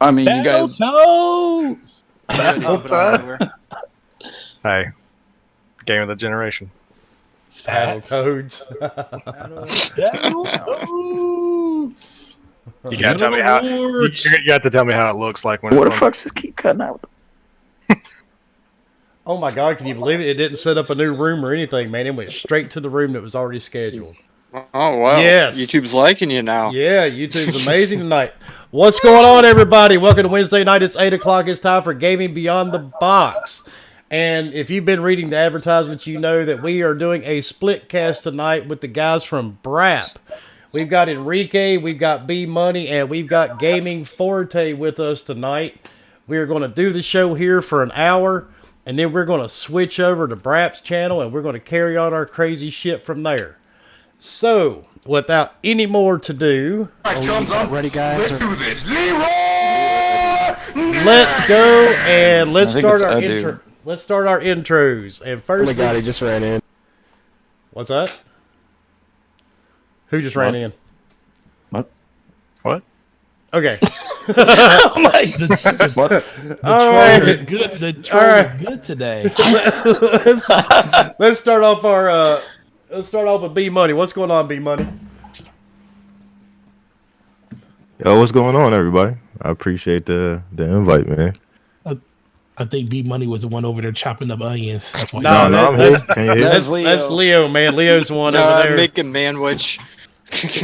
I mean, you guys. Toads! Hey, game of the generation. Battletoads. Battletoads! You gotta tell me how. You got to tell me how it looks like when. What the it's fuck just keep cutting out? Oh my God, can you believe it? It didn't set up a new room or anything, man. It went straight to the room that was already scheduled. Oh, wow. Yes. YouTube's liking you now. Yeah, YouTube's amazing tonight. What's going on, everybody? Welcome to Wednesday night. It's 8 o'clock. It's time for Gaming Beyond the Box. And if you've been reading the advertisements, you know that we are doing a split cast tonight with the guys from BRAP. We've got Enrique, we've got B Money, and we've got Gaming Forte with us tonight. We are going to do the show here for an hour. And then we're going to switch over to BRAP's channel, and we're going to carry on our crazy shit from there. So, without any more to do, ready, guys? let's go and let's start our intro. Let's start our intros. And first, oh my God, he just ran in. What's that? Who just ran in? What? Okay. The troll is good. The troll is good today. let's start off our. Let's start off with B Money. What's going on, B Money? Yo, what's going on, everybody? I appreciate the invite, man. I think B Money was the one over there chopping up onions. That's why. That's Leo, man. Leo's the one over there making manwich.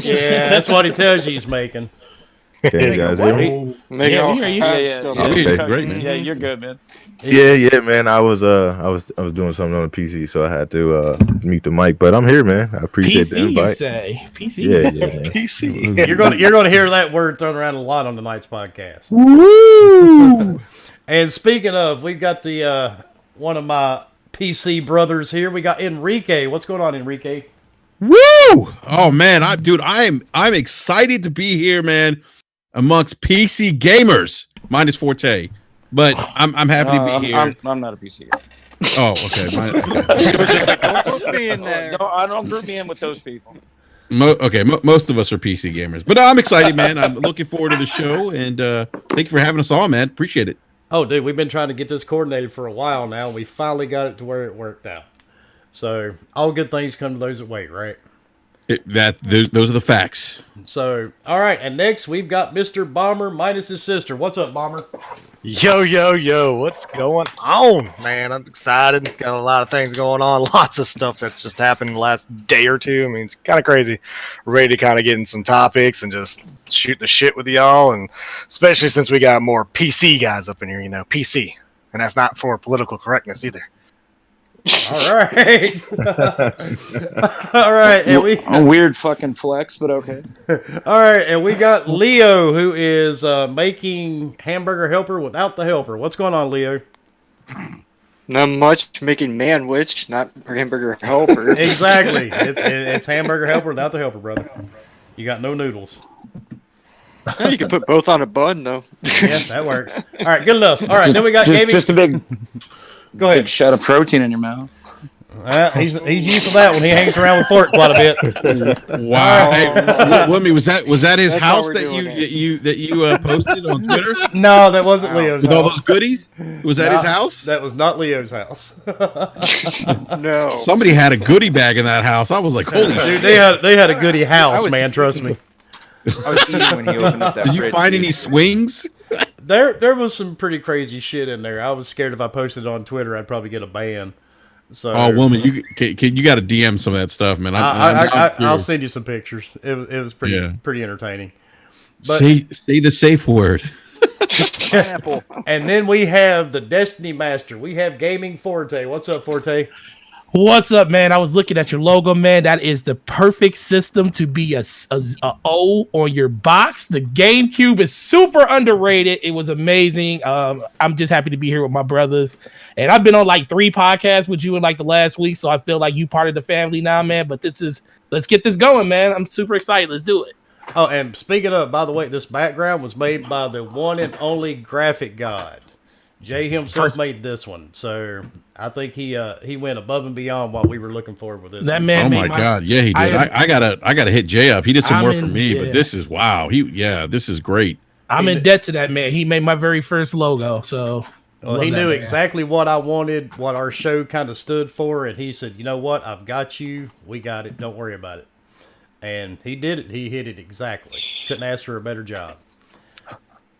Yeah, that's what he tells you he's making. Can you guys hear me? Yeah, great, man. Yeah, you're good, man. Yeah, man. I was doing something on the PC, so I had to mute the mic. But I'm here, man. I appreciate PC, the invite. you say PC? Yeah, PC. You're gonna hear that word thrown around a lot on tonight's podcast. Woo! And speaking of, we've got the one of my PC brothers here. We got Enrique. What's going on, Enrique? Woo! Oh man, I'm excited to be here, man. Amongst PC gamers, minus Forte, but I'm happy to be here. I'm not a PC guy. Oh, okay. Don't put me in there. No, I don't group me in with those people. Most of us are PC gamers, but I'm excited, man. I'm looking forward to the show, and thank you for having us on, man. Appreciate it. Oh, dude, we've been trying to get this coordinated for a while now. We finally got it to where it worked out. So all good things come to those that wait, right? Those are the facts. So, all right, and next we've got Mr. Bomber minus his sister. What's up, Bomber? Yo, what's going on, man? I'm excited. Got a lot of things going on. Lots of stuff that's just happened in the last day or two. I mean, it's kind of crazy. We're ready to kind of get in some topics and just shoot the shit with y'all, and especially since we got more PC guys up in here, PC. And that's not for political correctness either. All right. All right. And a weird fucking flex, but okay. All right. And we got Leo, who is making hamburger helper without the helper. What's going on, Leo? Not much. Making manwich, not hamburger helper. Exactly. It's hamburger helper without the helper, brother. You got no noodles. You can put both on a bun, though. Yeah, that works. All right. Good enough. All right. Then we got gaming. Just a big... Go ahead. Big shot of protein in your mouth. He's used to that when he hangs around with Fort quite a bit. Wow. Hey, Wimmy, was that his house that you posted on Twitter? No, that wasn't Leo's with house. all those goodies? Was that his house? That was not Leo's house. No. Somebody had a goodie bag in that house. I was like, holy shit. Dude, they had a goodie house, man. Trust me. I was eating when he opened up that Did you find any swings? There was some pretty crazy shit in there. I was scared if I posted it on Twitter, I'd probably get a ban. So, woman, you got to DM some of that stuff, man. I'll send you some pictures. It was pretty entertaining. But, say the safe word. And then we have the Destiny Master. We have Gaming Forte. What's up, Forte? What's up, man? I was looking at your logo, man. That is the perfect system to be a O on your box. The GameCube is super underrated. It was amazing. I'm just happy to be here with my brothers. And I've been on like 3 podcasts with you in like the last week, so I feel like you part of the family now, man. But let's get this going, man. I'm super excited. Let's do it. Oh, and speaking of, by the way, this background was made by the one and only graphic god. Jay himself made this one, so I think he went above and beyond what we were looking for with this. That man, oh my god, yeah, he did. I gotta hit Jay up. He did some work for me, but this is wow. This is great. I'm in debt to that man. He made my very first logo, so Well, he knew exactly what I wanted, what our show kind of stood for, and he said, "You know what? I've got you. We got it. Don't worry about it." And he did it. He hit it exactly. Couldn't ask for a better job.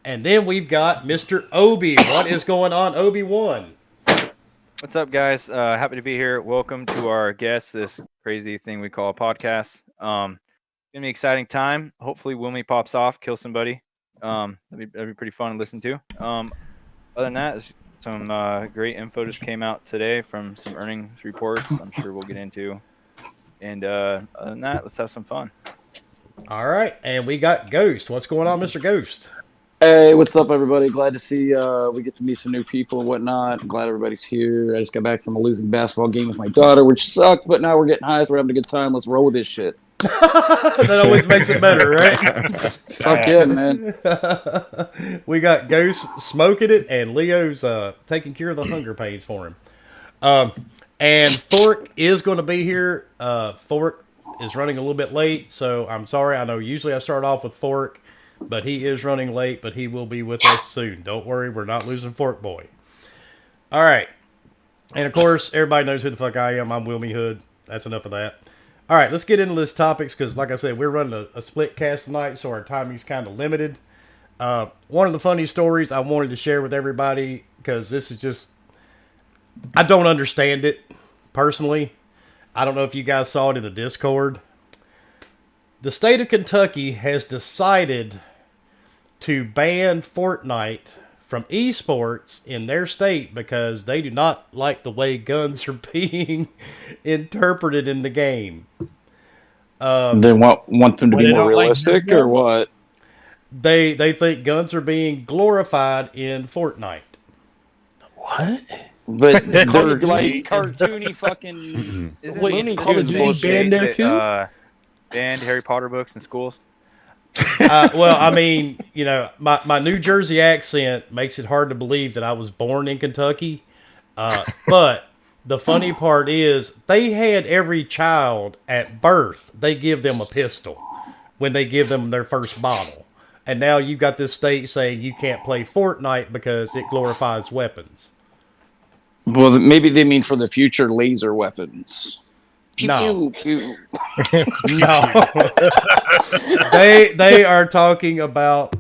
And then we've got Mr. Obi. What is going on, Obi-Wan? What's up, guys? Happy to be here. Welcome to our guest, this crazy thing we call a podcast. Gonna be an exciting time. Hopefully, Wilmy pops off, kill somebody. That'd be pretty fun to listen to. Other than that, some great info just came out today from some earnings reports. I'm sure we'll get into. And other than that, let's have some fun. All right, and we got Ghost. What's going on, Mr. Ghost? Hey, what's up, everybody? Glad to see we get to meet some new people and whatnot. I'm glad everybody's here. I just got back from a losing basketball game with my daughter, which sucked, but now we're getting high, so we're having a good time. Let's roll with this shit. That always makes it better, right? Fuck yeah, man. We got Ghost smoking it, and Leo's taking care of the hunger pains for him. And Fork is going to be here. Fork is running a little bit late, so I'm sorry. I know usually I start off with Fork, but he is running late, but he will be with us soon. Don't worry, we're not losing Fork Boy. All right. And, of course, everybody knows who the fuck I am. I'm Wilmy Hood. That's enough of that. All right, let's get into this topics because, like I said, we're running a split cast tonight, so our timing's kind of limited. One of the funny stories I wanted to share with everybody because this is just... I don't understand it, personally. I don't know if you guys saw it in the Discord. The state of Kentucky has decided to ban Fortnite from esports in their state because they do not like the way guns are being interpreted in the game. They want them to be They more don't like realistic, guns? or what? They think guns are being glorified in Fortnite. What? But they're like cartoony fucking Isn't Looney Call of Tunes Duty bullshit. banned there too? Banned Harry Potter books in schools. Well, I mean, you know, my New Jersey accent makes it hard to believe that I was born in Kentucky. But the funny part is they had every child at birth, they give them a pistol when they give them their first bottle. And now you've got this state saying you can't play Fortnite because it glorifies weapons. Well, maybe they mean for the future laser weapons. No. Pew, pew. No. They are talking about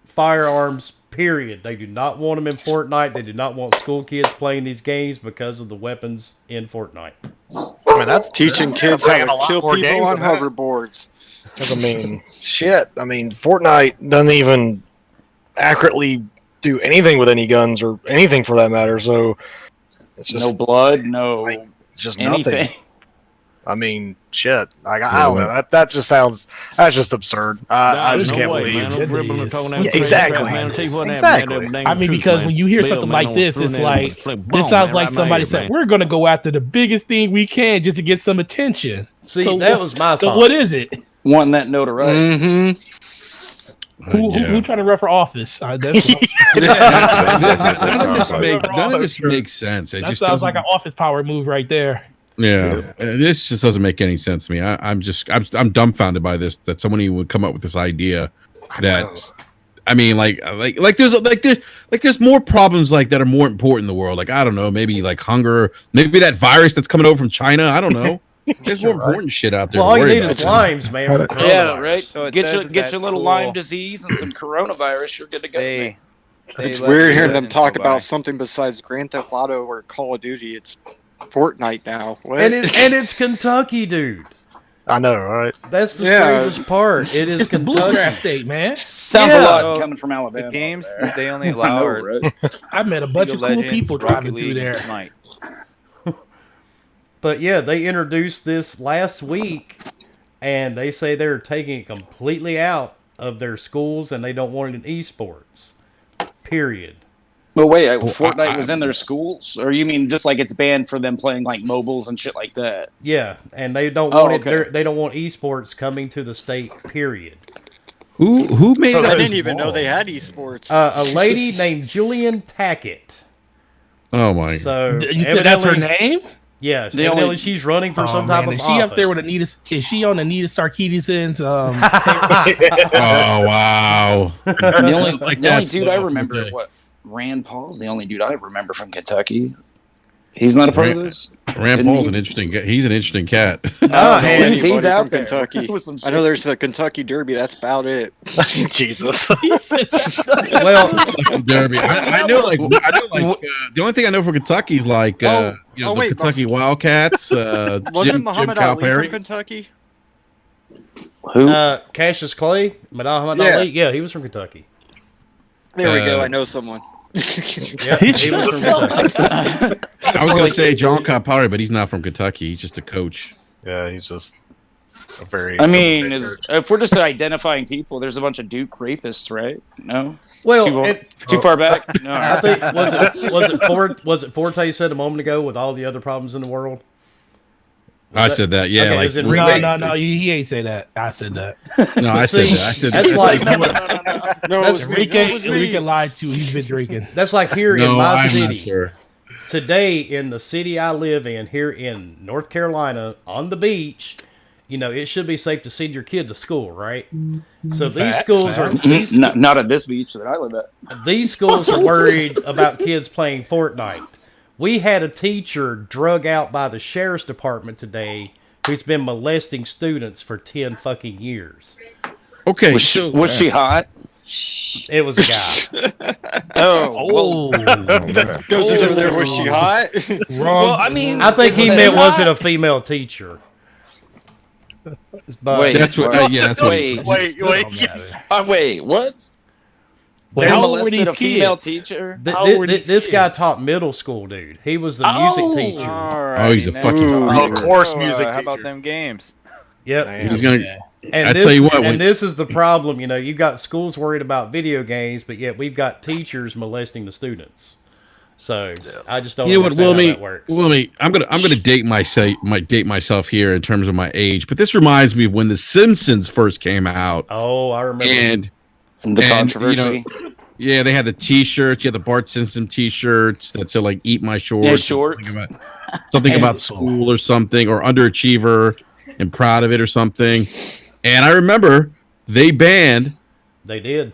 firearms, period. They do not want them in Fortnite. They do not want school kids playing these games because of the weapons in Fortnite. I mean, that's Teaching kids how to kill people on hoverboards. Because, I mean, shit. I mean, Fortnite doesn't even accurately do anything with any guns or anything for that matter. So it's just No blood, no like, just anything. nothing. I mean, shit. Like, I don't know. That just sounds. That's just absurd. I just can't believe. Exactly. I mean, because when you hear something like this, it's like this sounds like somebody said, "We're going to go after the biggest thing we can just to get some attention." See, So that was my So thought. what is it? Wanting that notoriety. Mm-hmm. Who trying to run for office? That's None of this makes sense. It that just sounds doesn't- like an office power move right there. Yeah, this just doesn't make any sense to me. I'm dumbfounded by this. That somebody would come up with this idea. That I mean, there's more problems like that are more important in the world. Like I don't know, maybe like hunger, maybe that virus that's coming over from China. I don't know. There's more important shit out there. Well, all to you worry need is about. limes, man. for the Yeah, coronavirus. right. So it get says your that get your little school- Lyme disease and some coronavirus. You're good to go. They It's let weird the hearing them info talk by. about something besides Grand Theft Auto or Call of Duty. It's Fortnite now. What? And it's Kentucky, dude. I know, right? That's the Yeah. strangest part. It is It's the Kentucky. bluegrass state, man. Sounds Yeah. a lot So, coming from Alabama. The games over there. they only I allow know, are right? I met a bunch League of of cool Legends, people Rocket driving through League, and there. Smite. But yeah, they introduced this last week, and they say they're taking it completely out of their schools, and they don't want it in esports. Period. Well, wait, Fortnite was in their schools, or you mean just like it's banned for them playing like mobiles and shit like that? Yeah, and they don't Oh, want it. okay. They don't want esports coming to the state. Period. Who made So that I didn't as even know law? they had esports. A lady named Julian Tackett. Oh my! So You said that's her evidently- name? Yeah, The evidently only- she's running for some type of Is she office. up there with Anita? Is she on Anita Sarkeesian's? Oh wow! The only, Like the only that's dude I awful remember, day. Rand Paul's the only dude I remember from Kentucky. He's not a part of this. Rand Isn't Paul's he? an interesting. He's an interesting cat. I He's anybody out from there. Kentucky. With some I know shit. there's a Kentucky Derby. That's about it. Jesus. Well, Derby. I know the only thing I know from Kentucky is like the wait, Kentucky Wildcats. Wasn't Muhammad Ali from Kentucky? Who? Cassius Clay, Muhammad Yeah. Ali. Yeah, he was from Kentucky. There we go. Uh, I know someone. Yeah, he was from Kentucky. I was gonna say John Calipari, but he's not from Kentucky. He's just a coach. Yeah, he's just a very. I mean, if we're just identifying people, there's a bunch of Duke rapists, right? No, Well, too far back. No, I think was it Forte said a moment ago with all the other problems in the world. I said that. Yeah, Okay, like is it No, he ain't say that. I said that. no, I said See, that. I said that's that. like No, it was me. No, it was Enrique me. lied to. He's been drinking. that's like here in No, my I'm not city sure. today in the city I live in here in North Carolina on the beach. You know, it should be safe to send your kid to school, right? So these Facts, schools are not at this beach that I live at. these schools are worried about kids playing Fortnite. We had a teacher drug out by the sheriff's department today who's been molesting students for 10 fucking years. Okay, Was she hot? It was a guy. Oh, Goes over there. Was she hot? well, I mean, I think he isn't meant that wasn't hot? a female teacher. But Wait, that's what. Yeah, that's what. wait, Wait. wait, what? Wait, They how old were molested these a female kids? teacher? How were these this guy kids? taught middle school, dude. He was the music teacher. Oh, he's a fucking. Oh, of course, music How about teacher. them games? Yep. He's gonna. And I this, tell you what, and when- this is the problem. You know, you've got schools worried about video games, but yet we've got teachers molesting the students. So I just don't You know what, understand how Wilmy? that works. Wilmy, I'm gonna date myself here in terms of my age, but this reminds me of when The Simpsons first came out, Oh, I remember. and The And, controversy. yeah, they had the T-shirts. You had the Bart Simpson T-shirts that said like "Eat my shorts," Yeah, shorts. something about school or something, or underachiever and proud of it or something. And I remember they banned They did.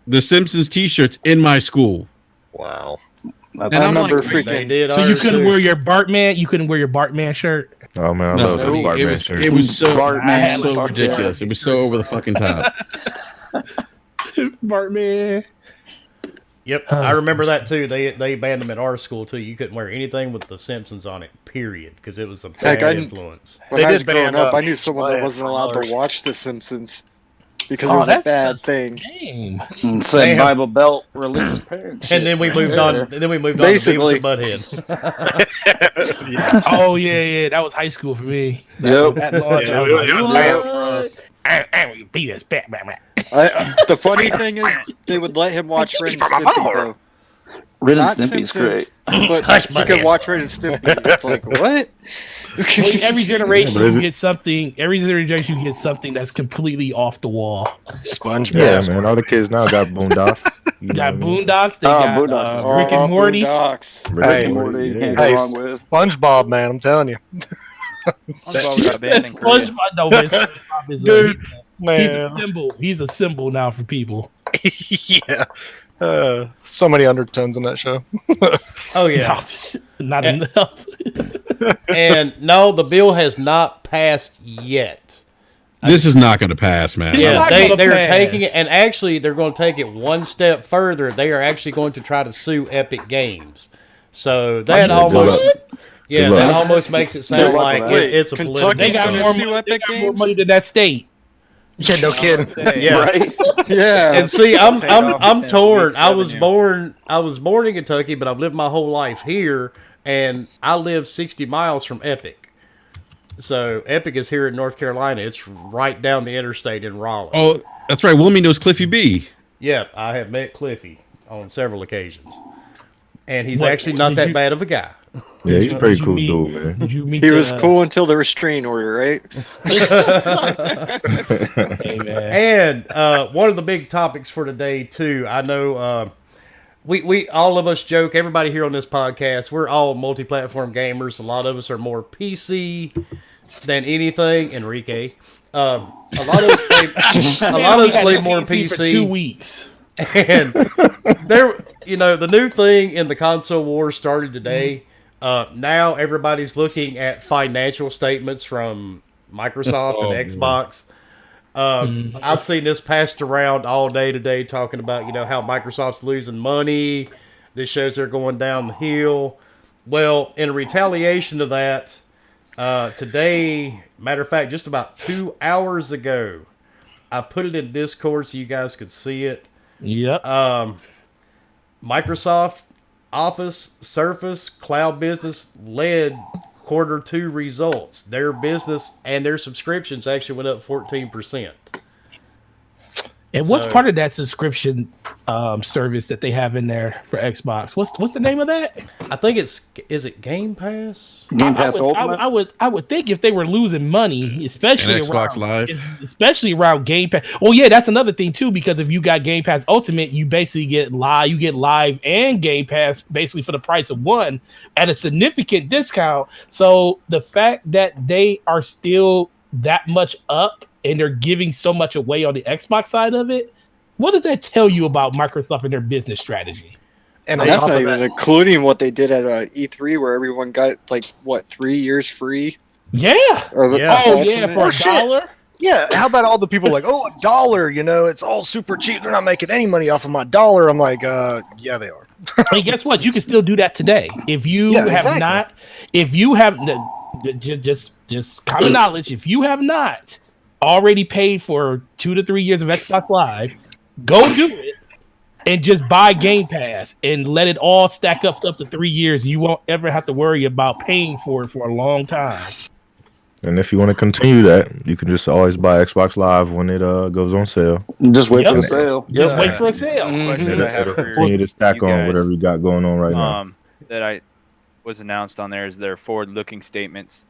the Simpsons T-shirts in my school. Wow. And I I'm remember like, They freaking. did. So you ours couldn't too. wear your Bartman. You couldn't wear your Bartman shirt. Oh man, I No, love those Bartman it was shirts. it was so Bartman, so fuck ridiculous. It was so over the fucking top. Bartman. Yep, Oh, I remember that too. They banned them at our school too. You couldn't wear anything with the Simpsons on it. Period, because it was a Heck, bad I- influence. When They I was did growing ban, up, I knew someone that Sly wasn't from allowed ours. to watch The Simpsons because Oh, it was a that's- bad thing. Dang. And said Damn. Bible Belt religious parents. And then we moved There. on. And then we moved on to Basically. Beavis and Butthead. Oh yeah. That was high school for me. Yep. That launch, Yeah, I was like, it was what? bad for us. I beat us back. The funny thing is, they would let him watch Ren and Stimpy though. Ren and Not Stimpy's Simpsons, great. but Hush, he my could head. watch Ren and Stimpy. It's like what? Well, every generation Yeah, but you get something. Every generation you get something that's completely off the wall. SpongeBob. Yeah, man. All the kids now got Boondocks. You got Boondocks. They Oh, got Boondocks. Rick and Morty. Boondocks. Rick and Hey, Morty, you can't Hey, go wrong with. SpongeBob, man, I'm telling you. SpongeBob got banned in Korea. SpongeBob, no, man, SpongeBob is Dude, he's a Man. symbol. He's a symbol now for people. Yeah. So many undertones in that show. Oh yeah. Not And- enough. And no, the bill has not passed yet. This is not going to pass, man. It's Yeah, not they're gonna pass. taking it, and actually, they're going to take it one step further. They are actually going to try to sue Epic Games. So that Good almost, luck. yeah, Good luck. that almost makes it sound Good luck like with that. it's a Kentucky's political. They got gonna more sue money. They Epic got more Games? money than that state. Yeah, no kidding. Yeah, Right? Yeah. and see, I'm Paid off I'm with torn. that I was revenue. born in Kentucky, but I've lived my whole life here, and I live 60 miles from Epic. So Epic is here in North Carolina. It's right down the interstate in Raleigh. Oh, that's right. Wilmy knows Cliffy B. Yeah, I have met Cliffy on several occasions, and he's What- actually not did that you- bad of a guy. Yeah, he's a pretty Did you cool meet- dude, man. Did you meet He was the- cool until the restraining order, right? Hey, man. And one of the big topics for today too. I know we all of us joke. Everybody here on this podcast, we're all multi-platform gamers. A lot of us are more PC than anything. Enrique, a lot of us play. A lot of us play more PC for 2 weeks. And the new thing in the console war started today. Now everybody's looking at financial statements from Microsoft and Xbox. I've seen this passed around all day today, talking about how Microsoft's losing money. This shows they're going down the hill. Well, in retaliation to that, today, matter of fact, just about 2 hours ago, I put it in Discord so you guys could see it. Yep. Microsoft Office, Surface, Cloud Business led Q2 results. Their business and their subscriptions actually went up 14%. And what's part of that subscription service that they have in there for Xbox? What's the name of that? I think is it Game Pass? Game Pass Ultimate. I would think if they were losing money, especially And Xbox around, Live. especially around Game Pass. Oh yeah, that's another thing too. Because if you got Game Pass Ultimate, you basically get live. You get live and Game Pass basically for the price of one at a significant discount. So the fact that they are still that much up and they're giving so much away on the Xbox side of it, what does that tell you about Microsoft and their business strategy? And that's not even including what they did at E3, where everyone got 3 years free. Yeah. For $1. Yeah, how about all the people like, oh, $1, it's all super cheap. They're not making any money off of my dollar. I'm like, yeah, they are. Hey, guess what? You can still do that today. If you just common knowledge, if you have not already paid for 2 to 3 years of Xbox Live, go do it and just buy Game Pass and let it all stack up to 3 years. You won't ever have to worry about paying for it for a long time. And if you want to continue that, you can just always buy Xbox Live when it goes on sale. Just wait for the sale. Just wait for a sale. It'll continue to stack on whatever you got going on right now. That was announced on there is their forward-looking statements.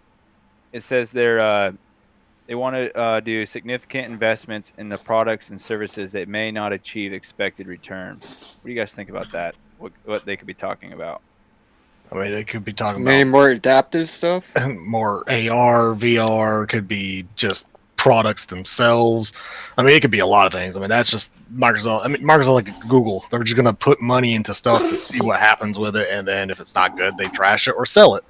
It says they want to do significant investments in the products and services that may not achieve expected returns. What do you guys think about that? What they could be talking about? I mean, they could be talking Maybe about more adaptive stuff. more AR, VR, could be just products themselves. I mean, it could be a lot of things. I mean, that's just Microsoft. I mean, Microsoft, like Google, they're just going to put money into stuff to see what happens with it, and then if it's not good, they trash it or sell it.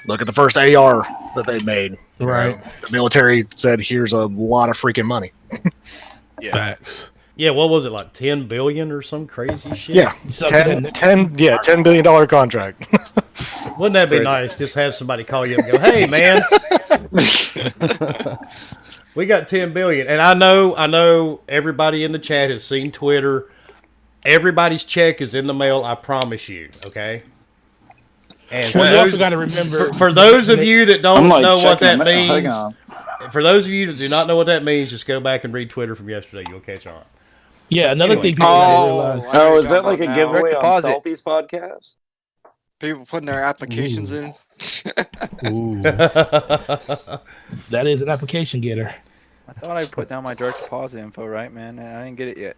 Look at the first AR that they made. Right. The military said, here's a lot of freaking money. Yeah. Facts. Yeah, what was it, like 10 billion or some crazy shit? Yeah, $10 billion contract. Wouldn't that be nice? Just have somebody call you and go, "Hey, man, we got 10 billion." And I know everybody in the chat has seen Twitter. Everybody's check is in the mail. I promise you. Okay. And Well, you also got to remember for those of you that don't know what that Hang means, on. for those of you that do not know what that means, just go back and read Twitter from yesterday. You'll catch on. Yeah, another Anyway. thing people gotta realize. Oh, is that like a Now. giveaway Direct on deposit. Salty's podcast? People putting their applications in. Ooh. That is an application getter. I thought I put down my direct deposit info, right, man? And I didn't get it yet.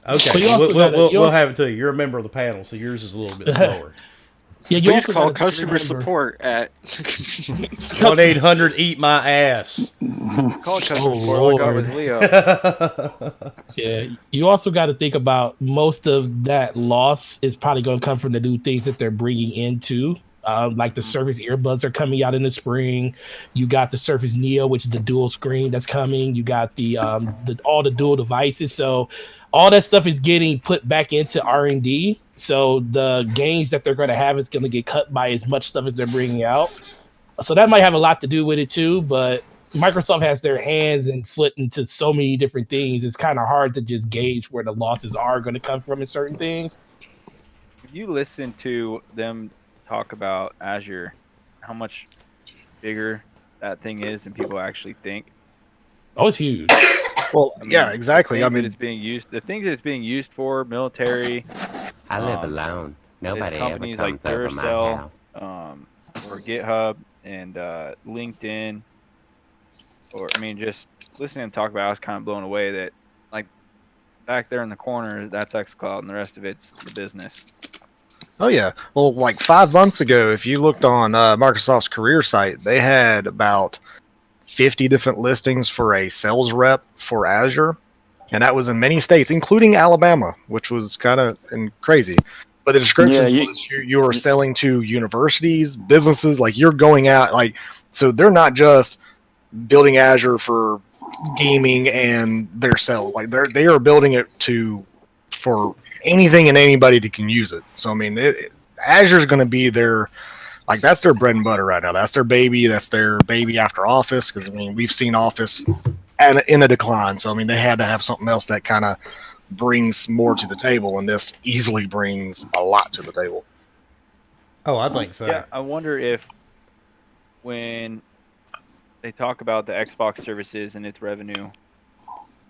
Okay, But you also we'll have it to you. You're a member of the panel, so yours is a little bit slower. Yeah, you Please also call gotta customer remember- support at 1-800 eat my ass. Call customer Oh, support like I Lord. was Leo. Yeah, you also got to think about most of that loss is probably going to come from the new things that they're bringing into. Like the Surface earbuds are coming out in the spring. You got the Surface Neo, which is the dual screen that's coming. You got the all the dual devices. So all that stuff is getting put back into R&D. So the gains that they're going to have is going to get cut by as much stuff as they're bringing out. So that might have a lot to do with it too. But Microsoft has their hands and foot into so many different things. It's kind of hard to just gauge where the losses are going to come from in certain things. If you listen to them talk about Azure, how much bigger that thing is than people actually think. Oh, it's huge. Well, I mean, yeah, exactly. the I things that mean, it's being used, the things that it's being used for, military. I live Um, alone. There's Nobody ever companies comes like over my Duracell, house. or GitHub and LinkedIn, or I mean, just listening to them talk about, it, I was kind of blown away that like back there in the corner, that's xCloud, and the rest of it's the business. Oh yeah. Well, like 5 months ago, if you looked on Microsoft's career site, they had about 50 different listings for a sales rep for Azure, and that was in many states, including Alabama, which was kind of crazy. But the description was you are selling to universities, businesses, like you're going out, like, so they're not just building Azure for gaming and their sales, like they are building it for anything and anybody that can use it. So I mean, Azure is going to be their, like, that's their bread and butter right now. That's their baby. That's their baby after Office, because I mean we've seen Office in a decline. So I mean they had to have something else that kind of brings more to the table, and this easily brings a lot to the table. Oh, I think so. Yeah, I wonder if when they talk about the Xbox services and its revenue,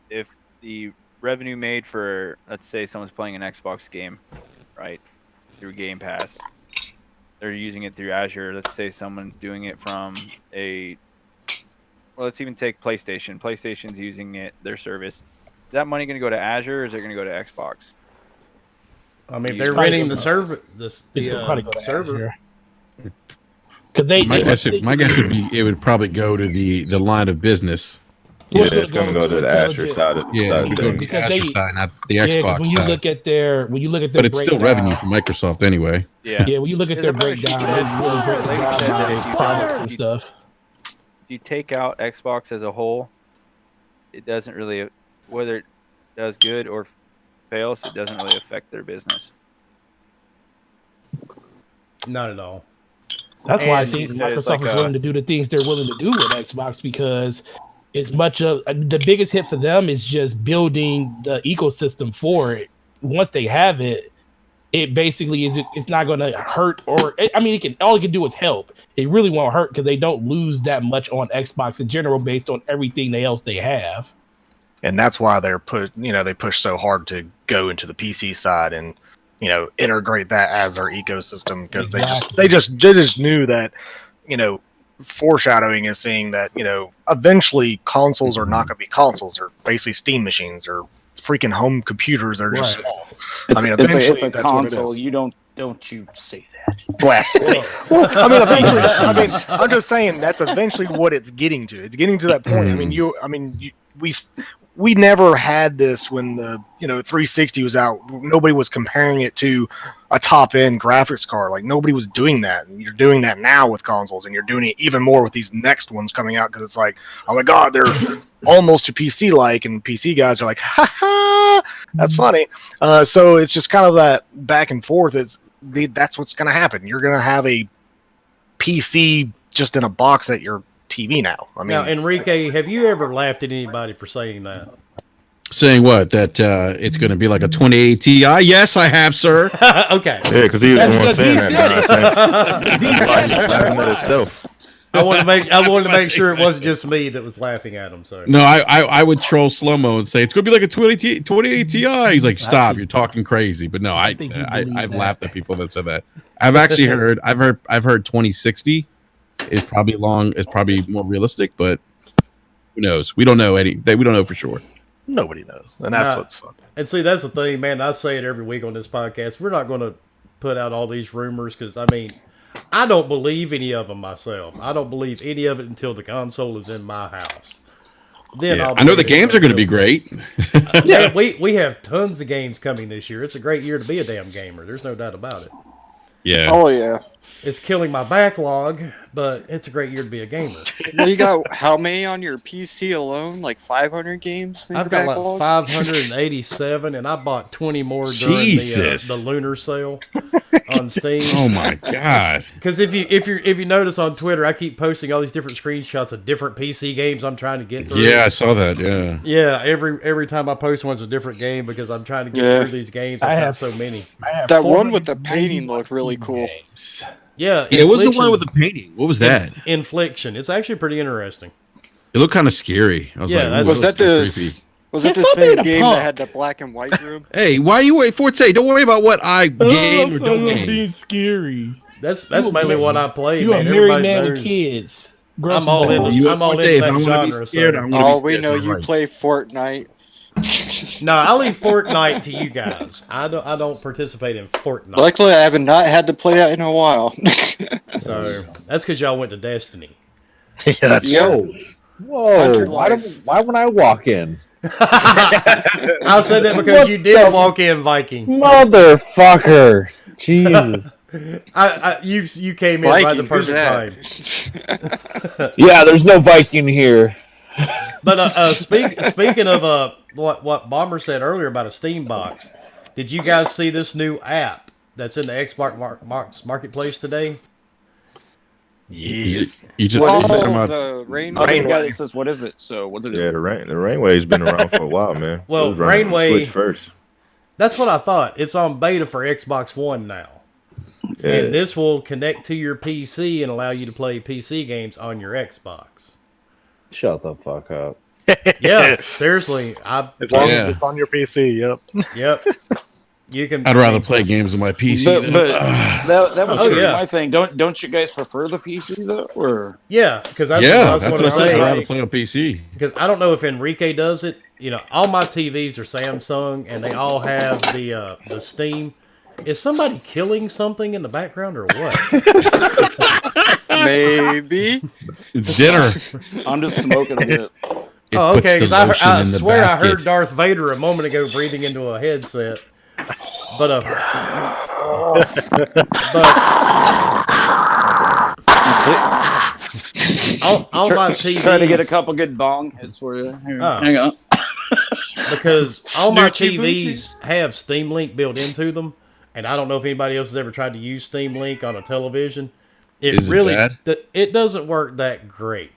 if the revenue made for, let's say someone's playing an Xbox game, right, through Game Pass, they're using it through Azure. Let's say someone's doing it from let's even take PlayStation. PlayStation's using their service. Is that money going to go to Azure, or is it going to go to Xbox? I mean, if they're renting the server, the server. My guess would be it would probably go to the line of business. Yeah, it's going to go to the Azure side. The Azure side, not the Xbox when you side. Look at their, but it's still revenue for Microsoft anyway. Yeah. When you look at their breakdown, they really break down their products and stuff. If you take out Xbox as a whole, it doesn't really, whether it does good or fails, it doesn't really affect their business. Not at all. That's why I think Microsoft is willing to do the things they're willing to do with Xbox, because as much of the biggest hit for them is just building the ecosystem for it. Once they have it, it basically it's not going to hurt, or I mean, all it can do is help. It really won't hurt because they don't lose that much on Xbox in general based on everything else they have. And that's why they push so hard to go into the PC side and integrate that as their ecosystem, because they just knew that foreshadowing is saying that eventually consoles are not going to be consoles. They're basically Steam machines or freaking home computers. They're just small. It's a console. You don't you say that? Blasphemy. Well, I mean, eventually, I'm just saying that's eventually what it's getting to. It's getting to that point. We never had this when the 360 was out. Nobody was comparing it to a top end graphics card. Like, nobody was doing that. And you're doing that now with consoles, and you're doing it even more with these next ones coming out, because it's like, oh my god, they're almost to PC like, and PC guys are like, ha ha, that's funny. So it's just kind of that back and forth. That's what's going to happen. You're going to have a PC just in a box at your TV now. I mean, now, Enrique, have you ever laughed at anybody for saying that? Saying what? That it's going to be like a 2080 Ti? Yes, I have, sir. Okay. Yeah, because he was the one saying that. I wanted to make sure it wasn't just me that was laughing at him. So no, I would troll Slow-Mo and say it's going to be like a 2080 Ti. He's like, stop, you're talking crazy. But no, I've laughed at people that said that. I've actually heard 2060 is probably it's probably more realistic, but who knows? We don't know we don't know for sure. Nobody knows, and that's what's fun. And see, that's the thing, man. I say it every week on this podcast. We're not going to put out all these rumors, because I mean, I don't believe any of them myself. I don't believe any of it until the console is in my house. Then I know the games are going to be great. Yeah, we have tons of games coming this year. It's a great year to be a damn gamer. There's no doubt about it. Yeah. Oh yeah. It's killing my backlog, but it's a great year to be a gamer. Well, you got how many on your PC alone? Like 500 games? I've got like 587, and I bought 20 more during the lunar sale on Steam. Oh my god! Because if you notice on Twitter, I keep posting all these different screenshots of different PC games I'm trying to get through. Yeah, I saw that. Yeah. Yeah, every time I post one's a different game, because I'm trying to get through these games. I have so many. That one with the painting looked really cool. Yeah, it was the one with the painting. What was that? Infliction. It's actually pretty interesting. It looked kind of scary. I was like, was that the same game that had the black and white room? Hey, why you wait, Forte? Don't worry about what I game or don't game. Being scary. That's mainly what I play. You man. a married man with kids. I'm all in. I'm all in that genre. We know you play Fortnite. No, I leave Fortnite to you guys. I don't participate in Fortnite. Luckily, I have not had to play that in a while. So that's because y'all went to Destiny. Yeah, that's Yo, Whoa! Hunter Why life. would I walk in? I said that because you did walk in, Viking. Motherfucker! Jesus. You came in by the Viking, who's perfect time. that? Yeah, there's no Viking here. But speaking of what Bomber said earlier about a Steam box, did you guys see this new app that's in the Xbox Marketplace today? Yes. You just Oh, talking about the rain. Oh, the Rainway. guy that says, "What is it?" So what's it? Yeah, the Rainway's been around for a while, man. Well, It was running on Rainway- Switch first. That's what I thought. It's on beta for Xbox One now. Yeah. And this will connect to your PC and allow you to play PC games on your Xbox. Shut the fuck up. Yeah, seriously. As long Yeah. as it's on your PC, yep. Yep. You can. I'd rather play games on my PC. But that was Oh, true. yeah. My thing. Don't you guys prefer the PC though, or Yeah, because that's what I yeah, was that's going what I to said. I'd say. rather play on PC. Because I don't know if Enrique does it. You know, all my TVs are Samsung, and they all have the Steam. Is somebody killing something in the background or what? Maybe. It's dinner. I'm just smoking a bit. It Oh, puts okay. the Because I lotion in the swear I heard basket. Darth Vader a moment ago breathing into a headset. But all my TVs, Try to get a couple good bong hits for you. Here, Oh. hang on. because all my Snoochie TVs have Steam Link built into them, and I don't know if anybody else has ever tried to use Steam Link on a television. Is it really bad? it doesn't work that great.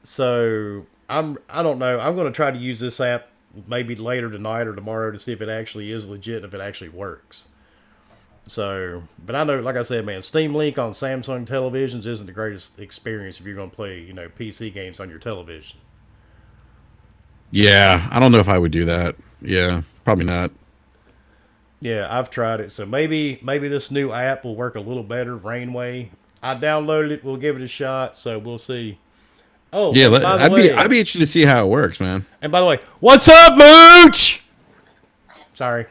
So I don't know. I'm going to try to use this app maybe later tonight or tomorrow to see if it actually is legit and if it actually works. So, but I know, like I said, man, Steam Link on Samsung televisions isn't the greatest experience if you're going to play, PC games on your television. Yeah, I don't know if I would do that. Yeah, probably not. Yeah, I've tried it. So maybe this new app will work a little better, Rainway. I downloaded it. We'll give it a shot. So we'll see. Oh, Yeah, by the I'd way, be interested to see how it works, man. And by the way, what's up, Mooch? Sorry.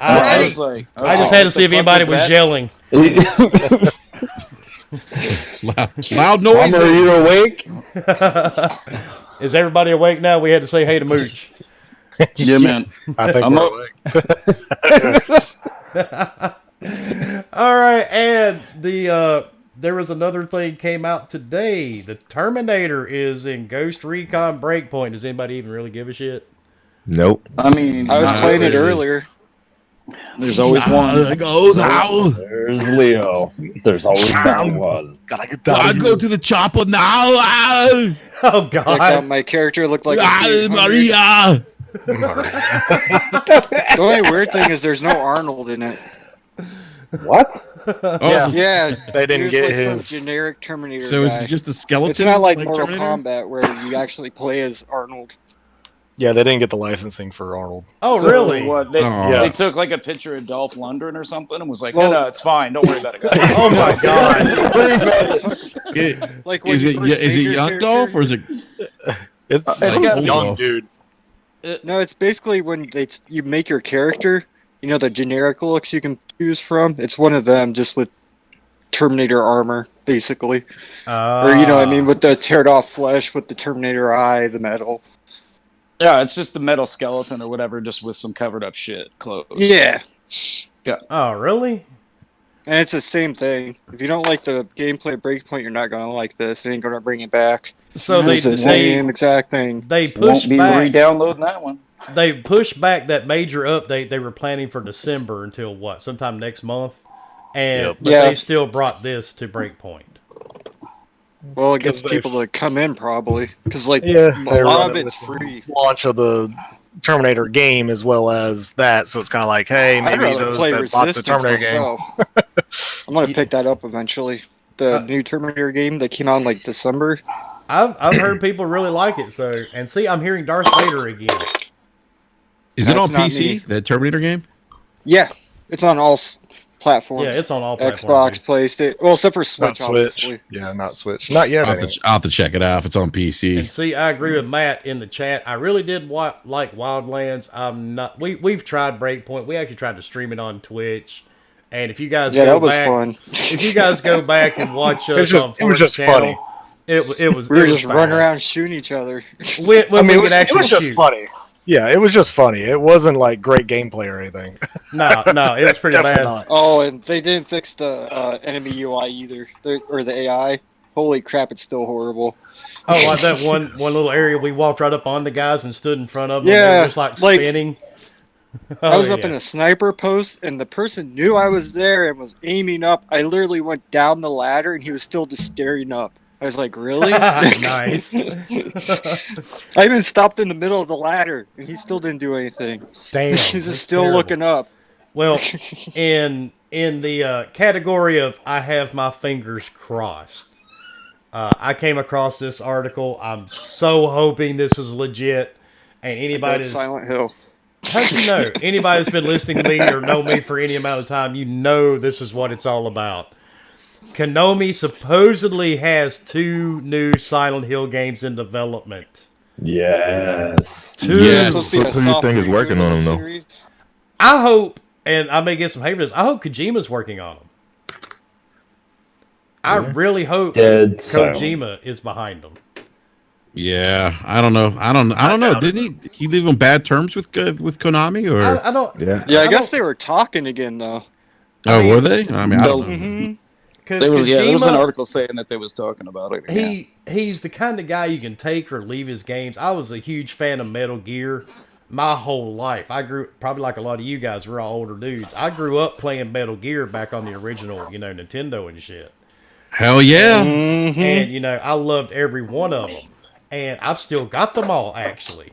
I was like, I just had to see if anybody was yelling. Loud noise. Bomber, are you awake? Is everybody awake now? We had to say hey to Mooch. Yeah, man. I think I'm we're up. awake. All right, and there was another thing came out today. The Terminator is in Ghost Recon Breakpoint. Does anybody even really give a shit? Nope. I mean, I was not playing it really. earlier. There's always one. Go now. There's Leo. There's always that one. Gotta get down. I go to the chopper now. Oh Check out God! my character looked like a T-800. Maria. The only weird thing is there's no Arnold in it. What? Oh, Yeah, They didn't he was get like his. some generic Terminator so is guy. it just a skeleton? It's not like Mortal Terminator? Kombat where you actually play as Arnold. Yeah, they didn't get the licensing for Arnold. Oh So really? What they, Oh. Yeah. they took like a picture of Dolph Lundgren or something and was like, Well- no, it's fine. Don't worry about it, guys. Oh my God! Like when Is you it first is made it your young character- Dolph or is it? It's It's a gotta be young Dolph. dude. No, it's basically when you make your character. You know the generic looks you can choose from. It's one of them, just with Terminator armor, basically, or you know what I mean, with the teared off flesh, with the Terminator eye, the metal. Yeah, it's just the metal skeleton or whatever, just with some covered up shit clothes. Yeah, Oh really? and it's the same thing. If you don't like the gameplay of Breakpoint, you're not gonna like this. It ain't gonna bring it back. So they It's the same exact thing. they Won't pushed be back. re-downloading that one. They pushed back that major update they were planning for December until what? Sometime next month. And Yep. but Yeah. they still brought this to Breakpoint. Well, it gets 'Cause they- people to come in probably because like Yeah, a they lot run of it it's with free. Launch of the Terminator game as well as that, so it's kind of like, hey, I'd maybe rather those play that bought the Resistance Terminator game. myself. I'm gonna pick that up eventually. The new Terminator game that came out in like December. I've heard people really like it. So and see, I'm hearing Darth Vader again. Is it That's on not PC? me. That Terminator game? Yeah, it's on all platforms. Yeah, it's on all Xbox, platforms. PlayStation. Well, except for Not Switch, Switch. obviously. Yeah, not Switch. Not yet. Anyway. I'll have to check it out if it's on And PC. see, I agree with Matt in the chat. I really did like Wildlands. I'm not. We've tried Breakpoint. We actually tried to stream it on Twitch. And if you guys Yeah, go that was back, fun. if you guys go back and watch us on it was Fort's just channel, funny. it was. We were it was just running bad. around shooting each other. When I mean, we could it actually was just shoot. funny. Yeah, it was just funny. It wasn't like great gameplay or anything. No, it was pretty Definitely bad. not. Oh, and they didn't fix the enemy UI either, or the AI. Holy crap, it's still horrible. Oh, like that one little area we walked right up on the guys and stood in front of them. And they Yeah, were just like like- spinning. I was Oh, up in a sniper post, and the person knew I was there and was aiming up. I literally went down the ladder, and he was still just staring up. I was like, really? Nice. I even stopped in the middle of the ladder, and he still didn't do anything. Damn, He's that's just still terrible. looking up. Well, in the category of I have my fingers crossed, I came across this article. I'm so hoping this is legit. And anybody That's that's Silent Hill. how'd you know? Anybody that's been listening to me or know me for any amount of time, you know this is what it's all about. Konami supposedly has 2 new Silent Hill games in development. Yes. 2. Yes. Supposed to be a Who do you soft think is reboot working on of the them, though? series. I hope, and I may get some hate for this, I hope Kojima's working on them. I really hope Dead silent. Kojima is behind them. Yeah, I don't know. I don't know. Didn't he leave on bad terms with Konami or? I don't. Yeah. Yeah, I I guess don't- they were talking again though. Oh, I mean- were they? I mean, I don't know. Mm-hmm. Because There was an Kojima, article saying that they was talking about it. Yeah. he's the kind of guy you can take or leave his games. I was a huge fan of Metal Gear my whole life. I grew probably like a lot of you guys. We're all older dudes. I grew up playing Metal Gear back on the original, Nintendo and shit. Hell yeah! Mm-hmm. And I loved every one of them, and I've still got them all actually.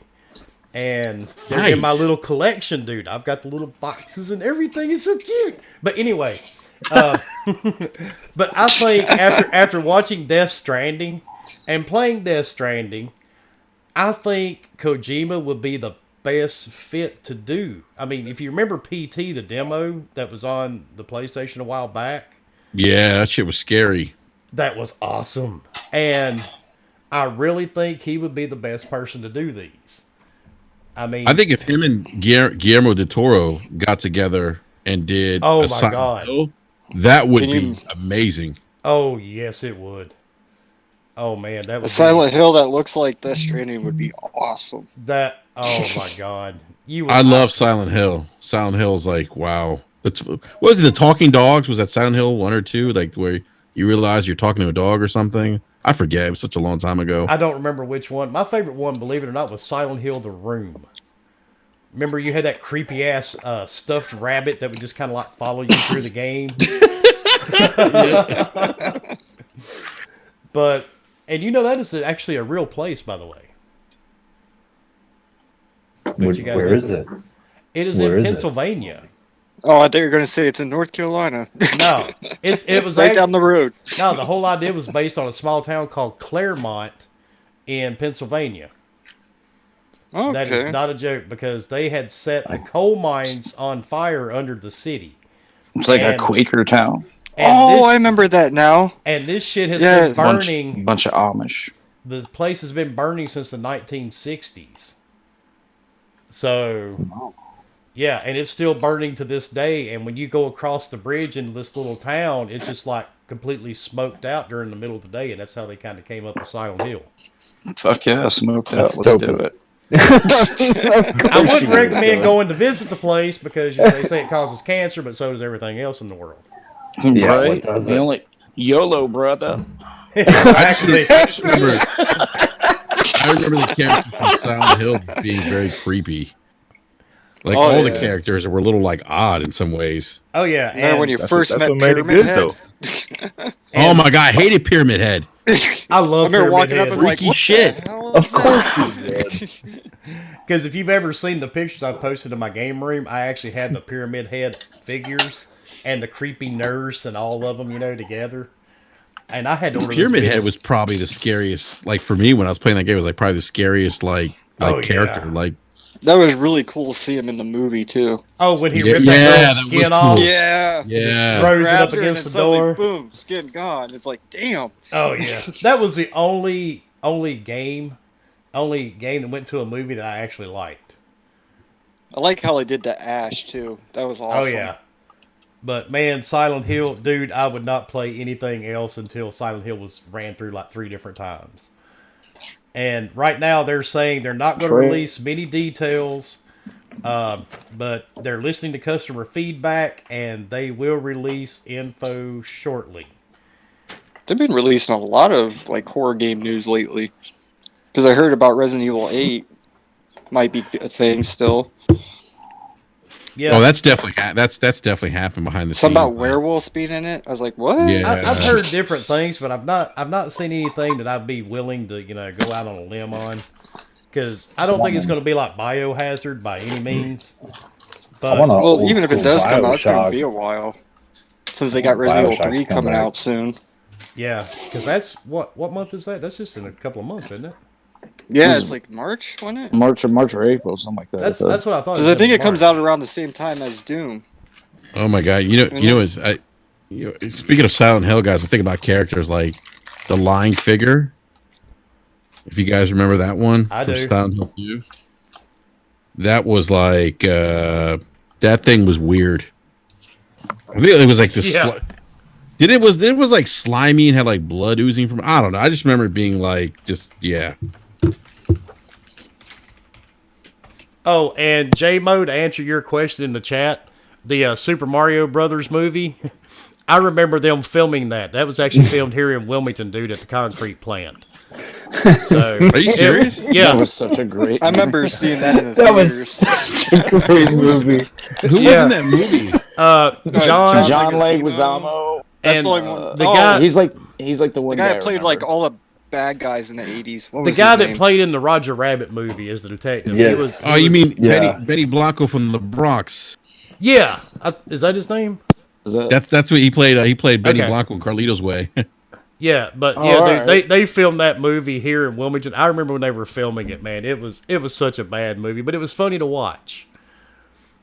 And they're in my Nice. little collection, dude. I've got the little boxes and everything. It's so cute. But anyway, but I think after watching Death Stranding and playing Death Stranding, I think Kojima would be the best fit to do. I mean, if you remember PT, the demo that was on the PlayStation a while back, Yeah, that shit was scary. that was awesome. And I really think he would be the best person to do these. I mean, I think if him and Guillermo del Toro got together and did Oh, my Silent God. Hill, that would Can be you- amazing. oh yes, it would. Oh man, that A would Silent Hill that looks like Death Stranding would be awesome. that. Oh my God, you. I love Silent Hill. Silent Hill's like, wow. That's what was it? The Talking Dogs? Was that Silent Hill 1 or 2? Like where you realize you're talking to a dog or something? I forget. It was such a long time ago. I don't remember which one. My favorite one, believe it or not, was Silent Hill: The Room. Remember, you had that creepy ass stuffed rabbit that would just kind of like follow you through the game. But that is actually a real place, by the way. Bet you guys Where didn't- is it? It is Where in is it? Pennsylvania. Oh, I thought you were gonna say it's in North Carolina. No, it was right down the road. No, the whole idea was based on a small town called Claremont in Pennsylvania. Okay. That is not a joke because they had set the coal mines on fire under the city. It's like a And- Quaker town. And Oh, this, I remember that now. and this shit has Yeah, been burning. Bunch of Amish. The place has been burning since the 1960s. So, yeah, and it's still burning to this day. And when you go across the bridge into this little town, it's just like completely smoked out during the middle of the day. And that's how they kind of came up with Silent Hill. Fuck yeah, smoked out. That's Let's dope. do it. I wouldn't recommend going to visit the place because they say it causes cancer, but so does everything else in the world. Yeah, right? what does The it? only YOLO, brother. Actually, I just remember the characters from Silent Hill being very creepy. Like Oh, all the yeah. characters were a little like odd in some ways. oh yeah, Remember and when you That's first what met made it Pyramid good, Head? though. Oh my god, I hated Pyramid Head. I love I remember walking up Pyramid and Head. like, Freaky what shit. the hell is that? Because if you've ever seen the pictures I've posted in my game room, I actually had the Pyramid Head figures and the creepy nurse and all of them, together. And I had to order this Pyramid bitch- Head was probably the scariest. Like for me, when I was playing that game, it was like probably the scariest Oh, character. yeah. Like That was really cool to see him in the movie too. Oh, when he Yeah, ripped yeah, that that girl's was skin cool. off. Yeah. Yeah. Throws it Grabs up her and against then the suddenly, door. boom, skin gone. It's like, damn. Oh yeah, that was the only game that went to a movie that I actually liked. I like how they did the Ash too. That was awesome. Oh yeah, but man, Silent Hill, dude, I would not play anything else until Silent Hill was ran through like 3 different times. And right now they're saying they're not going to release many details, but they're listening to customer feedback and they will release info shortly. They've been releasing a lot of like horror game news lately. Because I heard about Resident Evil 8 might be a thing still. Yeah. Oh, that's definitely that's definitely happened behind the Something scenes. about werewolves being in it. I was like, what? Yeah. I've heard different things, but I've not seen anything that I'd be willing to go out on a limb on, because I don't think it's going to be like Biohazard by any means. But well, even if it does come out, it's going to be a while since they got Resident Evil 3 coming out soon. Yeah, because that's what month is that? That's just in a couple of months, isn't it? Yeah, it's like March, wasn't it? March or April, something like that. That's what I thought. Because I think it comes out around the same time as Doom. Oh my god! Speaking of Silent Hill, guys, I'm thinking about characters like the Lying Figure. If you guys remember that one, I do. Silent Hill 2. That was like that thing was weird. I think it was like this. Yeah. It was like slimy and had like blood oozing from. I don't know. I just remember it being like yeah. Oh, and J-Mo, to answer your question in the chat, the Super Mario Brothers movie, I remember them filming that. That was actually filmed here in Wilmington, dude, at the concrete plant. So, are you serious? Yeah, that was such a great. I remember seeing that in the theaters. Great movie. Who was in that movie? John Leguizamo. That's and the only one. the guy, He's like the one the guy guy that played I like remember. all the bad guys in the 80s. What the was guy his that name? played in the Roger Rabbit movie as the detective. Yes. Oh, you mean Yeah. Benny Blanco from the Bronx? Yeah, is that his name? Is that- That's what he played. He played Benny Okay. Blanco in Carlito's Way. Yeah, but Oh, yeah, dude, alright. they filmed that movie here in Wilmington. I remember when they were filming it, man. It was such a bad movie, but it was funny to watch.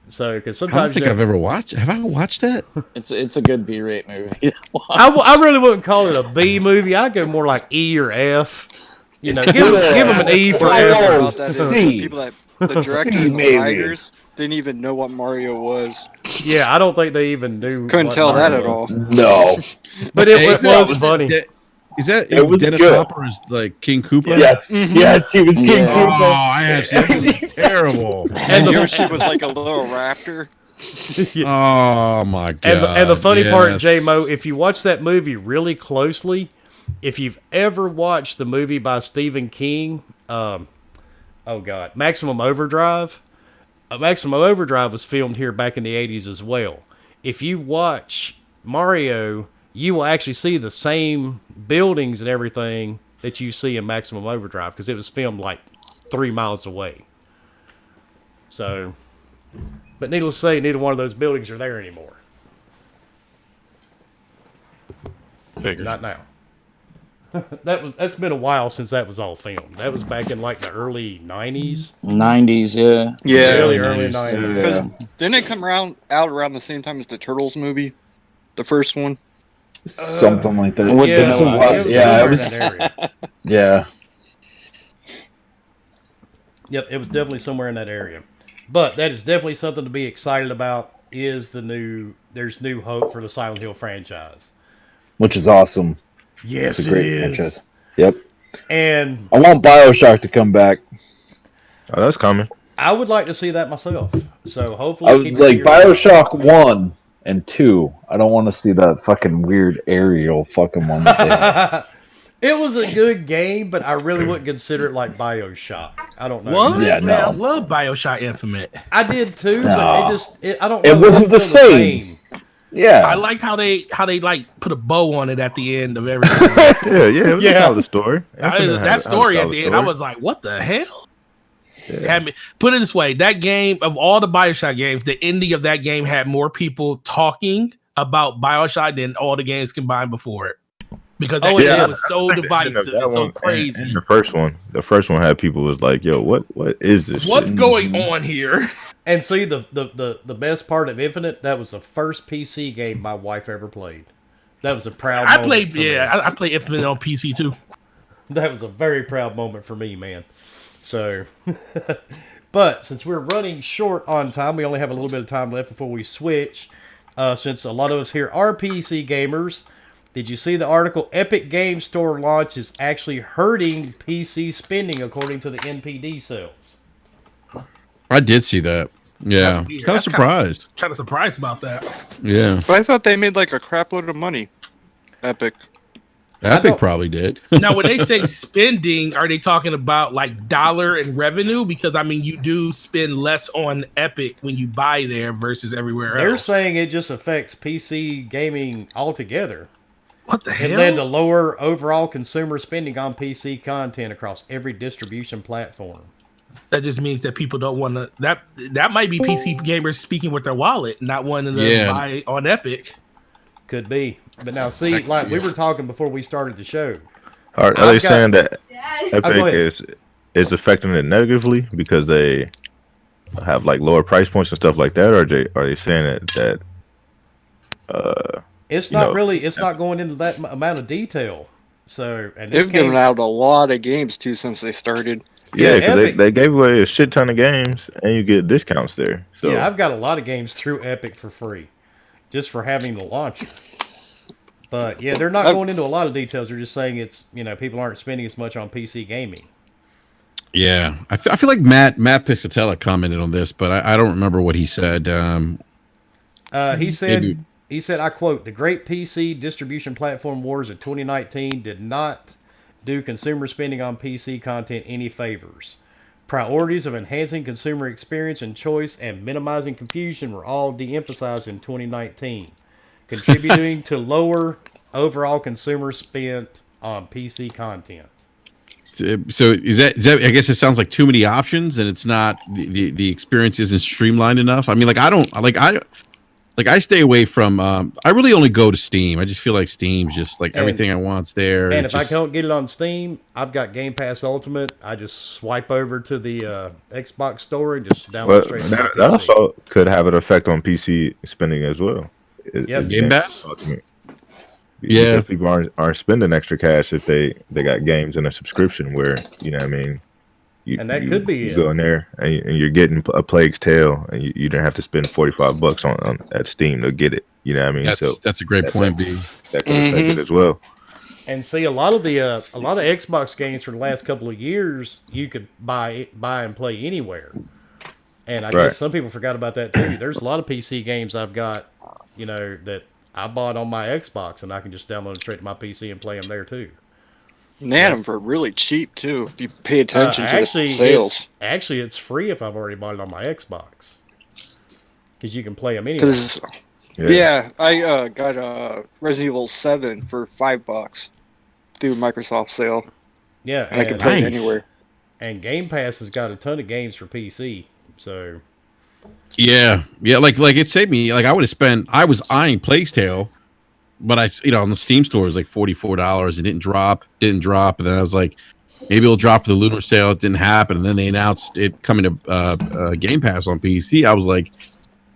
So, because I don't sometimes think I've ever watched. Have I watched that? It's a good B-rate movie. I really wouldn't call it a B movie. I'd go more like E or F. Give them an E for What I effort. love about that is the C. people that the director and the maybe. writers didn't even know what Mario was. Yeah, I don't think they even knew. Couldn't what tell that Mario at all. was. No. But it Hey, was funny. Is that It was Dennis good. Hopper is like King Koopa? Yes. Yes, he was King Yeah. Oh, Koopa. I have seen that. Terrible. And the, Yoshi was like a little raptor. Oh my god. and the funny part, yes. J-Mo, if you watch that movie really closely, if you've ever watched the movie by Stephen King, Maximum Overdrive. Maximum Overdrive was filmed here back in the 80s as well. If you watch Mario, you will actually see the same buildings and everything that you see in Maximum Overdrive, because it was filmed like 3 miles away. So, but needless to say, neither one of those buildings are there anymore. Figures. Not now. That's been a while since that was all filmed. That was back in like the early 90s. 90s, yeah. Yeah. Early 90s. 90s. Because didn't it come out around the same time as the Turtles movie? The first one? Something like that. With Yeah, Vanilla it Ice. was Yeah, somewhere it was. in that area. Yeah. Yep, it was definitely somewhere in that area. But that is definitely something to be excited about. There's new hope for the Silent Hill franchise. Which is awesome. Yes, It's a it great is. franchise. Yep. And I want BioShock to come back. Oh, that's coming. I would like to see that myself. So I hopefully, was keep like your ear out. BioShock 1 and 2. I don't want to see that fucking weird aerial fucking one. that they had. It was a good game, but I really wouldn't consider it like BioShock. I don't know. What? Yeah, Man, no. I love Bioshock Infinite. I did too, No. but I don't know. It wasn't didn't the feel same. Yeah. I like how they like put a bow on it at the end of everything. It was Yeah. a solid story. That story at the end, I was like, what the hell? Had me, put it this way, that game, of all the Bioshock games, the ending of that game had more people talking about Bioshock than all the games combined before it. because that Oh, game yeah. was so divisive and so crazy. And the first one had people was like, "Yo, what is this? What's shit?" going on here? And see, the best part of Infinite, that was the first PC game my wife ever played. That was a proud I moment played, for me. I played Infinite on PC too. That was a very proud moment for me, man. So, but since we're running short on time, we only have a little bit of time left before we switch. Since a lot of us here are PC gamers, did you see the article? Epic Game Store launch is actually hurting PC spending according to the NPD sales. I did see that. Yeah, kind of surprised. Kind of surprised about that. Yeah, But I thought they made like a crap load of money. Epic. Epic probably did. Now, when they say spending, are they talking about like dollar and revenue? Because I mean, you do spend less on Epic when you buy there versus everywhere else. They're saying it just affects PC gaming altogether. What the hell? It led to lower overall consumer spending on PC content across every distribution platform. That just means that people don't want to. That might be PC gamers speaking with their wallet, not wanting to buy on Epic. Could be. But now, see, like we were talking before we started the show. Are they saying that Epic is affecting it negatively because they have like lower price points and stuff like that, or are they saying that it's not really, it's not going into that amount of detail. So, and they've given out a lot of games too since they started. Yeah, because they gave away a shit ton of games and you get discounts there. So yeah, I've got a lot of games through Epic for free, just for having the launcher. But yeah, they're not going into a lot of details. They're just saying it's, people aren't spending as much on PC gaming. Yeah, I feel like Matt Piscatella commented on this, but I don't remember what he said. He said, I quote, "The great PC distribution platform wars of 2019 did not do consumer spending on PC content any favors. Priorities of enhancing consumer experience and choice and minimizing confusion were all de-emphasized in 2019, contributing to lower overall consumer spend on PC content." So is that? I guess it sounds like too many options, and it's not the experience isn't streamlined enough. I mean, I stay away from. I really only go to Steam. I just feel like Steam's just like everything I want's there. And if I don't get it on Steam, I've got Game Pass Ultimate. I just swipe over to the Xbox store and just download straight. That also could have an effect on PC spending as well. Game Pass. Ultimate. Yeah, because people aren't spending extra cash if they got games in a subscription where what I mean. And that could be you go in there and you're getting a Plague's Tale, and you don't have to spend $45 on at Steam to get it. You know what I mean? That's a great point, B. That could affect it as well. And see, a lot of Xbox games for the last couple of years you could buy and play anywhere. And I guess some people forgot about that too. There's a lot of PC games I've got, that I bought on my Xbox, and I can just download it straight to my PC and play them there too. And they had them for really cheap too. If you pay attention to the sales. It's free if I've already bought it on my Xbox, because you can play them anywhere. Yeah, I got Resident Evil 7 for $5 through Microsoft sale. Yeah, and I can play it anywhere. And Game Pass has got a ton of games for PC. So yeah, like it saved me. Like I would have spent. I was eyeing Plague's Tale. But on the Steam store it was like $44. It didn't drop. And then I was like, maybe it'll drop for the Lunar sale. It didn't happen. And then they announced it coming to Game Pass on PC. I was like,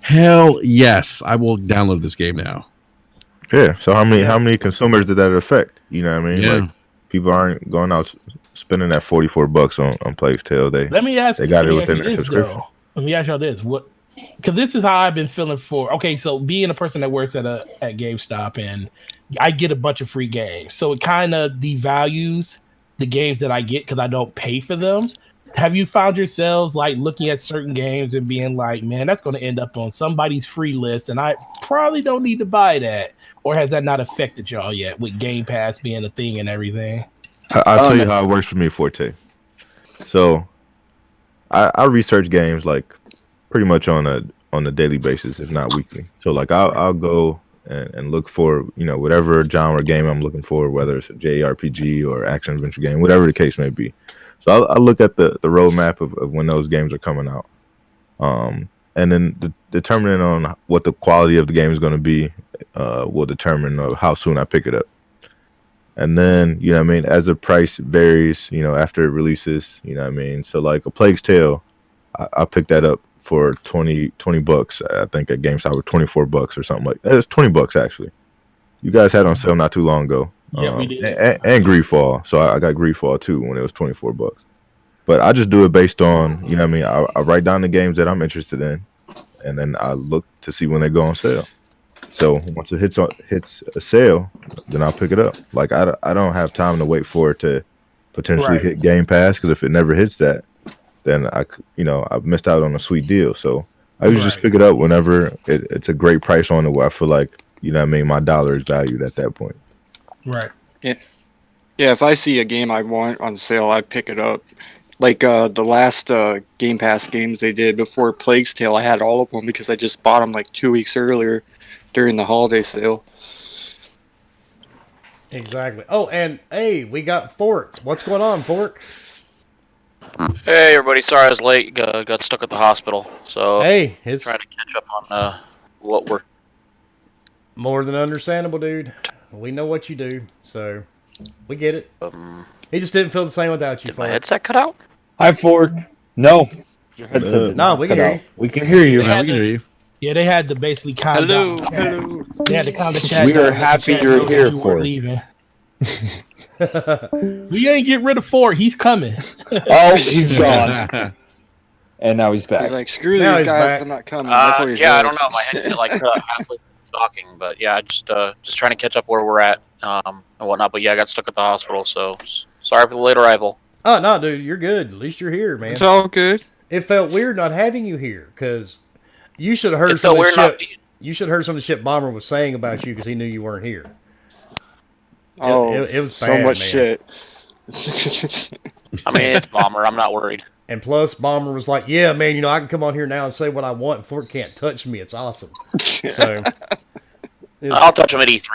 hell yes, I will download this game now. Yeah. So how many consumers did that affect? You know what I mean? Yeah. Like, people aren't going out spending that $44 on Plague's Tale. Let me ask they got it within their subscription. Let me ask y'all this: because this is how I've been feeling for. Okay, so being a person that works at GameStop, and I get a bunch of free games, so it kind of devalues the games that I get because I don't pay for them. Have you found yourselves like looking at certain games and being like, "Man, that's going to end up on somebody's free list, and I probably don't need to buy that"? Or has that not affected y'all yet with Game Pass being a thing and everything? I'll tell you how it works for me, Forte. So, I research games like pretty much on a daily basis, if not weekly. So like I'll go and look for whatever genre game I'm looking for, whether it's a JRPG or action adventure game, whatever the case may be. So I look at the roadmap of when those games are coming out, and then determining on what the quality of the game is going to be will determine how soon I pick it up. And then, you know what I mean, as the price varies, you know, after it releases, you know what I mean. So like a Plague's Tale, I picked that up for 20 bucks. I think at GameStop with $24 or something like that. It's $20 actually. You guys had on sale not too long ago. Yeah, we did. And Greedfall. So I got Greedfall too when it was $24. But I just do it based on, you know what I mean, I write down the games that I'm interested in, and then I look to see when they go on sale. So once it hits a sale, then I'll pick it up. Like I don't have time to wait for it to potentially hit Game Pass, because if it never hits that, then I've missed out on a sweet deal. So I usually just pick it up whenever it's a great price on it, where I feel like, you know what I mean, my dollar is valued at that point. Right. Yeah. Yeah, if I see a game I want on sale, I pick it up. Like the last Game Pass games they did before Plague's Tale, I had all of them because I just bought them like 2 weeks earlier during the holiday sale. Exactly. Oh, and hey, we got Fork. What's going on, Fork? Hey, everybody. Sorry I was late. Got stuck at the hospital. So Hey, it's trying to catch up on what we're... more than understandable, dude. We know what you do, so we get it. He just didn't feel the same without you, Did my Fork. headset cut out? Hi, Fork. No. Your headset didn't No, we can cut hear out. you. We can hear you. Yeah, we can hear you. Yeah, they had to basically calm Hello, down. hello. They had to calm the chat We down. are let the happy chat you're know that here, you weren't Fork. leaving. We ain't get rid of Ford. He's coming. Oh, he's gone. And now he's back. He's like, screw Now these he's guys, back. they're not coming. That's what he said. Yeah, I don't know. My headset like cut out halfway through talking, but yeah, just trying to catch up where we're at and whatnot. But yeah, I got stuck at the hospital, so sorry for the late arrival. Oh, no, dude, you're good. At least you're here, man. It's all good. It felt weird not having you here, because you should have heard It some felt of the weird not shit. being... You should have heard some of the shit Bomber was saying about you, because he knew you weren't here. Oh, it was so bad, much man. shit. I mean, it's Bomber. I'm not worried. And plus, Bomber was like, yeah, man, I can come on here now and say what I want, and Fort can't touch me. It's awesome. So, I'll touch him at E3.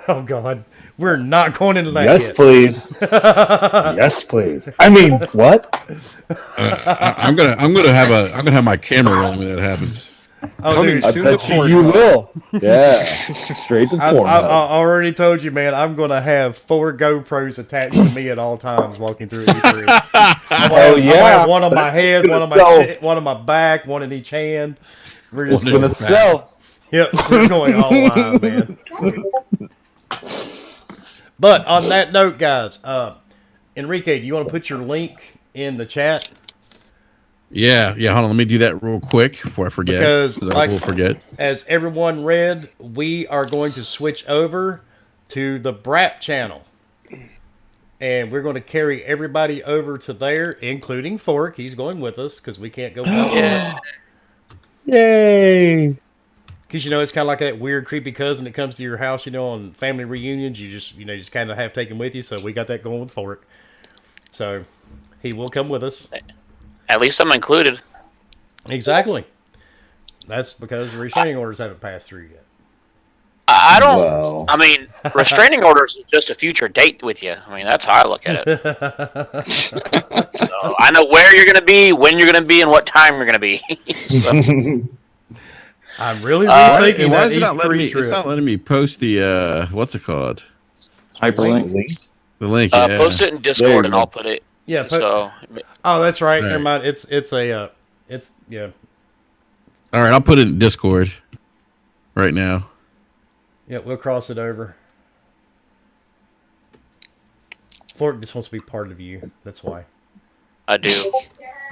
oh, God. We're not going into that Yes, yet. please. Yes, please. I mean, what? I'm gonna have my camera rolling when that happens. Oh, Coming dude, I soon to bet you Pornhub. will. Yeah. Straight to I Pornhub. already told you, man, I'm going to have 4 GoPros attached to me at all times walking through E3. I'm gonna have one on my head, one on my chin, one on my back, one in each hand. We're just One in Gonna sell. Yep, we're going all live, man. But on that note, guys, Enrique, do you want to put your link in the chat? Yeah. Hold on, let me do that real quick before I forget. Because, I will forget. As everyone read, we are going to switch over to the BRAP channel. And we're going to carry everybody over to there, including Fork. He's going with us because we can't go without Fork. Yay. Because, it's kind of like that weird, creepy cousin that comes to your house, on family reunions. You just kind of have taken with you. So we got that going with Fork. So he will come with us. At least I'm included. Exactly. That's because the restraining orders haven't passed through yet. I don't... Wow. I mean, restraining orders is just a future date with you. I mean, that's how I look at it. So I know where you're going to be, when you're going to be, and what time you're going to be. So, I'm really rethinking Why that is it not letting me? E3 trip. It's not letting me post the what's it called? Hyperlink. The link. Yeah. post it in Discord and I'll put it. Yeah. So Oh, that's right. Right. Never mind. It's yeah. All right, I'll put it in Discord right now. Yeah, we'll cross it over. Fork just wants to be part of you. That's why. I do.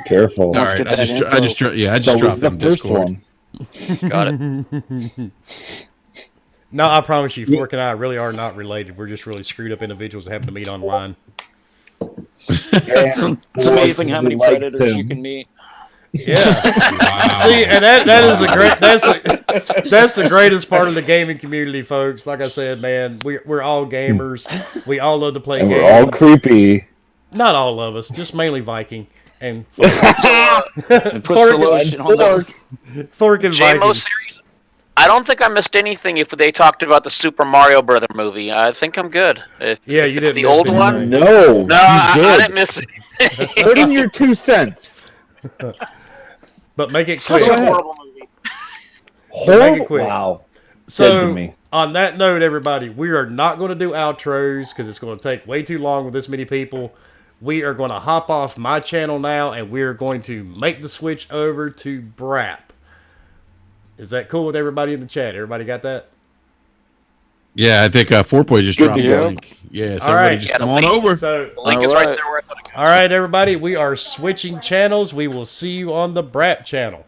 Careful. All right, get I that just info. dropped it in first Discord. one. Got it. No, I promise you, Fork and I really are not related. We're just really screwed up individuals that happen to meet online. It's amazing how many Likes predators him. you can meet. Yeah. Wow. See, and that is a great. That's the greatest part of the gaming community, folks. Like I said, man, we're all gamers. We all love to play And games. we're all creepy. Not all of us, just mainly Viking and And puts the lotion on the... Fork and JMO Viking. series. I don't think I missed anything if they talked about the Super Mario Brother movie. I think I'm good. Yeah, you didn't the miss old anything. one. No, No, you I did. didn't miss it. Put in your 2 cents. But make it Such quick. a horrible movie. Make it quick. Wow. to me. On that note, everybody, we are not going to do outros because it's going to take way too long with this many people. We are going to hop off my channel now, and we're going to make the switch over to BRAP. Is that cool with everybody in the chat? Everybody got that? Yeah, I think 4-Boy just dropped the deal. link. Yeah, so All everybody right. just come on over. So, The link is right there where I thought it all right, everybody, we are switching channels. We will see you on the BRAP channel.